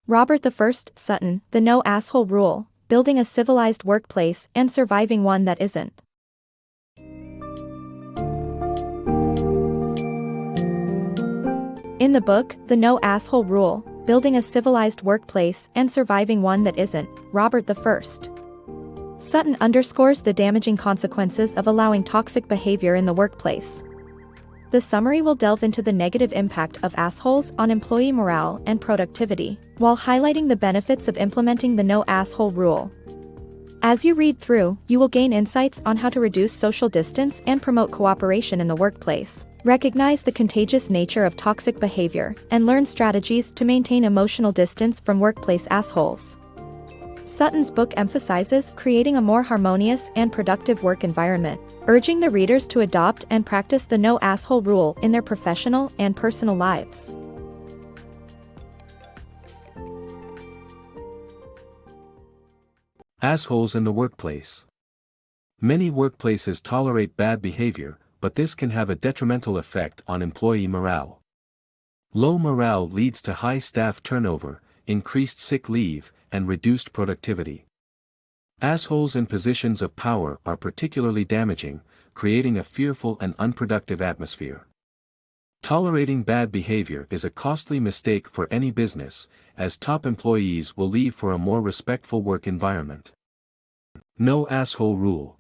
Robert I. Sutton, The No Asshole Rule, Building a Civilized Workplace and Surviving One That Isn't. In the book, The No Asshole Rule, Building a Civilized Workplace and Surviving One That Isn't, Robert I. Sutton underscores the damaging consequences of allowing toxic behavior in the workplace. The summary will delve into the negative impact of assholes on employee morale and productivity, while highlighting the benefits of implementing the no asshole rule. As you read through, you will gain insights on how to reduce social distance and promote cooperation in the workplace, recognize the contagious nature of toxic behavior, and learn strategies to maintain emotional distance from workplace assholes. Sutton's book emphasizes creating a more harmonious and productive work environment, urging the readers to adopt and practice the no asshole rule in their professional and personal lives. Assholes in the workplace. Many workplaces tolerate bad behavior, but this can have a detrimental effect on employee morale. Low morale leads to high staff turnover, increased sick leave, and reduced productivity. Assholes in positions of power are particularly damaging, creating a fearful and unproductive atmosphere. Tolerating bad behavior is a costly mistake for any business, as top employees will leave for a more respectful work environment. No asshole rule.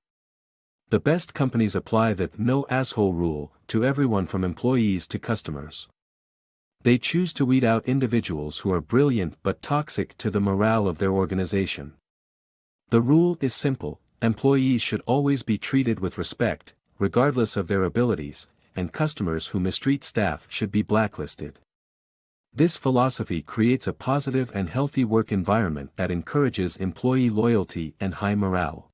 The best companies apply the no asshole rule to everyone from employees to customers. They choose to weed out individuals who are brilliant but toxic to the morale of their organization. The rule is simple: employees should always be treated with respect, regardless of their abilities, and customers who mistreat staff should be blacklisted. This philosophy creates a positive and healthy work environment that encourages employee loyalty and high morale.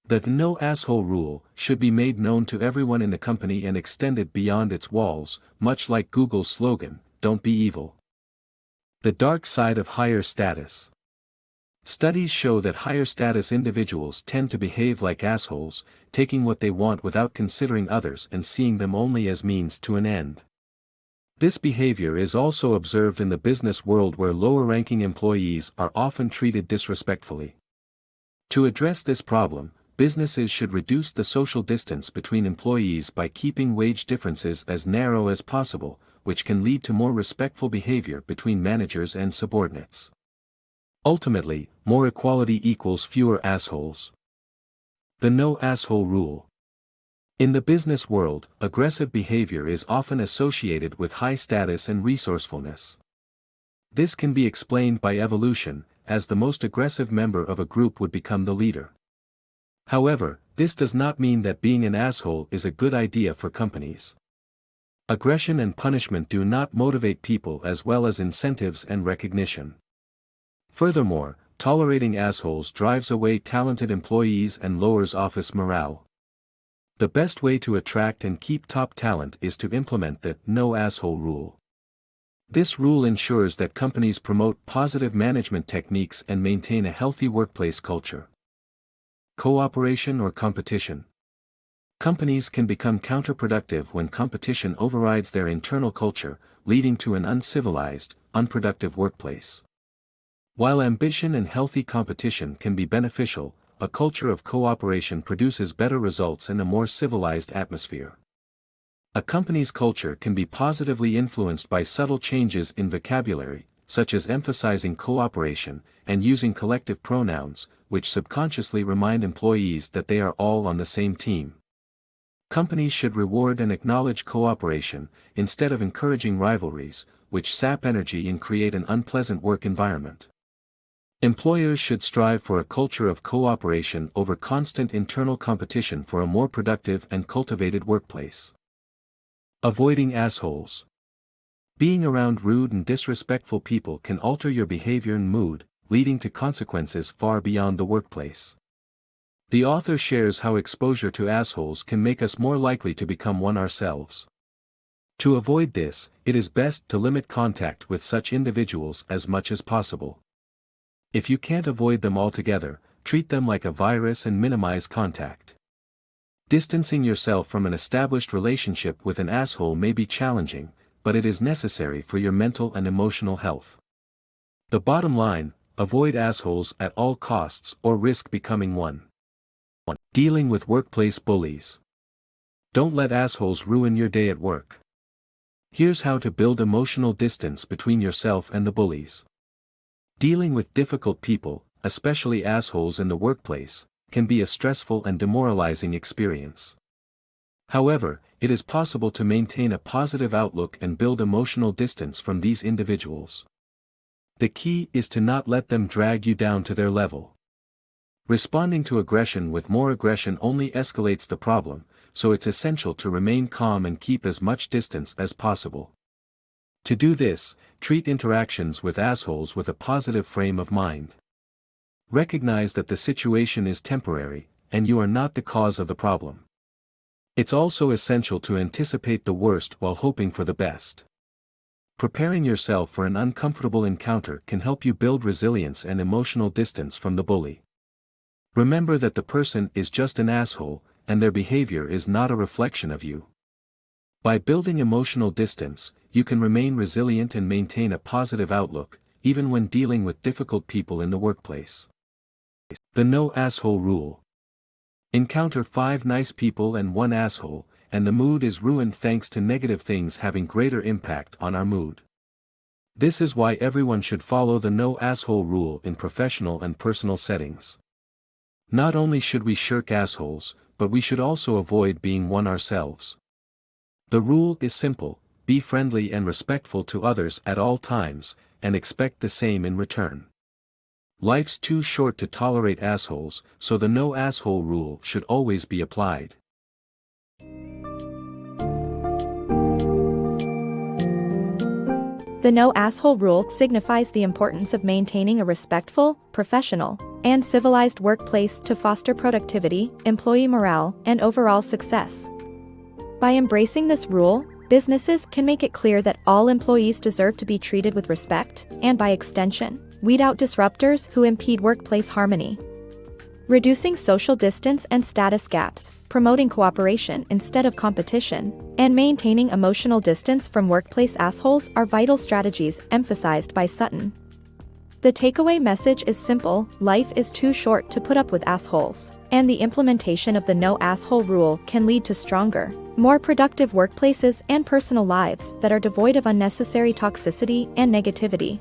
The no asshole rule should be made known to everyone in the company and extended beyond its walls, much like Google's slogan, "Don't be evil." The dark side of higher status. Studies show that higher status individuals tend to behave like assholes, taking what they want without considering others and seeing them only as means to an end. This behavior is also observed in the business world, where lower-ranking employees are often treated disrespectfully. To address this problem, businesses should reduce the social distance between employees by keeping wage differences as narrow as possible, which can lead to more respectful behavior between managers and subordinates. Ultimately, more equality equals fewer assholes. The no asshole rule. In the business world, aggressive behavior is often associated with high status and resourcefulness. This can be explained by evolution, as the most aggressive member of a group would become the leader. However, this does not mean that being an asshole is a good idea for companies. Aggression and punishment do not motivate people as well as incentives and recognition. Furthermore, tolerating assholes drives away talented employees and lowers office morale. The best way to attract and keep top talent is to implement the no asshole rule. This rule ensures that companies promote positive management techniques and maintain a healthy workplace culture. Cooperation or competition. Companies can become counterproductive when competition overrides their internal culture, leading to an uncivilized, unproductive workplace. While ambition and healthy competition can be beneficial, a culture of cooperation produces better results and a more civilized atmosphere. A company's culture can be positively influenced by subtle changes in vocabulary, such as emphasizing cooperation and using collective pronouns, which subconsciously remind employees that they are all on the same team. Companies should reward and acknowledge cooperation, instead of encouraging rivalries, which sap energy and create an unpleasant work environment. Employers should strive for a culture of cooperation over constant internal competition for a more productive and cultivated workplace. Avoiding assholes. Being around rude and disrespectful people can alter your behavior and mood, leading to consequences far beyond the workplace. The author shares how exposure to assholes can make us more likely to become one ourselves. To avoid this, it is best to limit contact with such individuals as much as possible. If you can't avoid them altogether, treat them like a virus and minimize contact. Distancing yourself from an established relationship with an asshole may be challenging, but it is necessary for your mental and emotional health. The bottom line, avoid assholes at all costs or risk becoming one. Dealing with workplace bullies. Don't let assholes ruin your day at work. Here's how to build emotional distance between yourself and the bullies. Dealing with difficult people, especially assholes in the workplace, can be a stressful and demoralizing experience. However, it is possible to maintain a positive outlook and build emotional distance from these individuals. The key is to not let them drag you down to their level. Responding to aggression with more aggression only escalates the problem, so it's essential to remain calm and keep as much distance as possible. To do this, treat interactions with assholes with a positive frame of mind. Recognize that the situation is temporary, and you are not the cause of the problem. It's also essential to anticipate the worst while hoping for the best. Preparing yourself for an uncomfortable encounter can help you build resilience and emotional distance from the bully. Remember that the person is just an asshole, and their behavior is not a reflection of you. By building emotional distance, you can remain resilient and maintain a positive outlook, even when dealing with difficult people in the workplace. The no asshole rule. Encounter 5 nice people and 1 asshole, and the mood is ruined thanks to negative things having greater impact on our mood. This is why everyone should follow the no asshole rule in professional and personal settings. Not only should we shirk assholes, but we should also avoid being one ourselves. The rule is simple: be friendly and respectful to others at all times, and expect the same in return. Life's too short to tolerate assholes, so the no asshole rule should always be applied. The no asshole rule signifies the importance of maintaining a respectful, professional, and civilized workplace to foster productivity, employee morale, and overall success. By embracing this rule, businesses can make it clear that all employees deserve to be treated with respect, and by extension, weed out disruptors who impede workplace harmony. Reducing social distance and status gaps, promoting cooperation instead of competition, and maintaining emotional distance from workplace assholes are vital strategies emphasized by Sutton. The takeaway message is simple: life is too short to put up with assholes, and the implementation of the no asshole rule can lead to stronger, more productive workplaces and personal lives that are devoid of unnecessary toxicity and negativity.